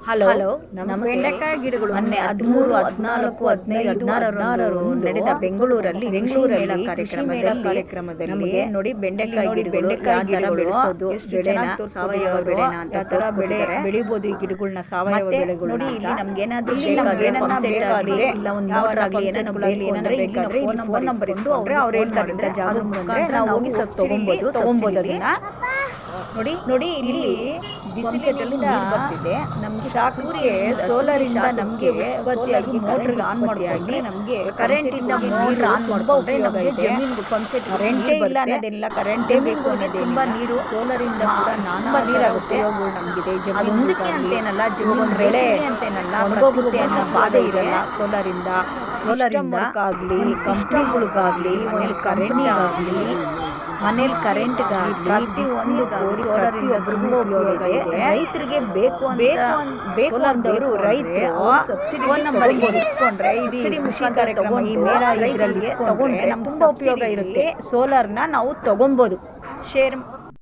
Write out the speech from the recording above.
Hello ಬೆಂಡೆಕಾಯಿ ಗಿಡಗಳು ಮೊನ್ನೆ 13, 14, 15, 16 ನಡೆದ ಬೆಂಗಳೂರಲ್ಲಿ ಕಾರ್ಯಕ್ರಮದಲ್ಲಿ ನಮಗೆ ನೋಡಿ ಬೆಂಡೆಕಾಯಿ ಗಿಡಗಳು ಬೆಳೆಸೋದು ಸಾವಯವ ಬೆಳೆನ ಅಂತ ಬೆಳಿಬೋದು. ಈ ಗಿಡಗಳನ್ನ ಸಾವಯವ ಬೆಳೆಗಳು ನೋಡಿ. ಇಲ್ಲಿ ನಮ್ಗೆ ಏನಾದ್ರೂ ಬೇಕಾಗಲಿ ಇಲ್ಲ ಒಂದು ಮೋಟರ್ ಆಗಲಿ ಏನಾದ್ರು ಬೇಕಾದ್ರೆ ಫೋನ್ ನಂಬರ್ ಇಸ್ಕೊಂಡು ಅವ್ರು ಹೇಳ್ತಾರೆ ಜಾಗ ಮುಖಾಂತರ ನಾವು ಹೋಗಿ ತಗೊಬೋದು ಅದನ್ನ ನೋಡಿ. ಇಲ್ಲಿ ಬಿಸಿಲಿನಲ್ಲಿ ನೀರು ಬರ್ತಿದೆ. ನಮ್ಗೆ ಸೂರ್ಯ ಸೋಲಾರ್ ಇಂದ ನಮ್ಗೆ ಮೋಟರ್ ಆನ್ ಮಾಡ್ತೀವಿ. ನಮ್ಗೆ ಕರೆಂಟ್ ಇಂದ ಮೋಟರ್ ಆನ್ ಮಾಡ್ಕೊಂಡ್ರೆ ನಮ್ಗೆ ಜಮೀನಿಗೆ ಕರೆಂಟೇ ಇಲ್ಲ ಅನ್ನೋದೆಲ್ಲ ಕರೆಂಟೇ ಬೇಕು ಅನ್ನೋದೇ ತುಂಬಾ ನೀರು ಸೋಲಾರ್ ಇಂದ ಕೂಡ ನಾನಾ ಉಪಯೋಗಗಳು ನಮ್ಗಿದೆ. ಜಮೀನಿಗೆ ಅಂತೇನಲ್ಲ, ಜಮೀನು ಬೆಳೆ ಅಂತೇನಲ್ಲ, ಒಣಗೋಗುತ್ತೆ ಅನ್ನೋ ಬಾಧೆ ಇರಲ್ಲ. ಸೋಲಾರ್ ಇಂದ ಆಗಲಿ, ಕಂಪ್ನಿಗಳಿಗಾಗಲಿ, ಮನೇಲಿ ಕರೆಂಟ್ ಆಗಲಿ, ಮನೇಲಿ ಕರೆಂಟ್ಗಾಗಲಿ ಪ್ರತಿಯೊಬ್ಬರಿಗೂ ಉಪಯೋಗ ಇದೆ. ರೈತರಿಗೆ ಬೇಕು ಅಂದವರು ರೈತರು ಸಬ್ಸಿಡಿ ಇಸ್ಕೊಂಡ್ರೆ ಸಬ್ಸಿಡಿ ಮುಖಾಂತರ ಈ ಮೇಳ ಇದರಲ್ಲಿ ತಗೊಂಡ್ರೆ ನಮ್ಗೆ ತುಂಬಾ ಉಪಯೋಗ ಇರುತ್ತೆ. ಸೋಲಾರ್ನ ನಾವು ತಗೊಬೋದು. ಶೇರ್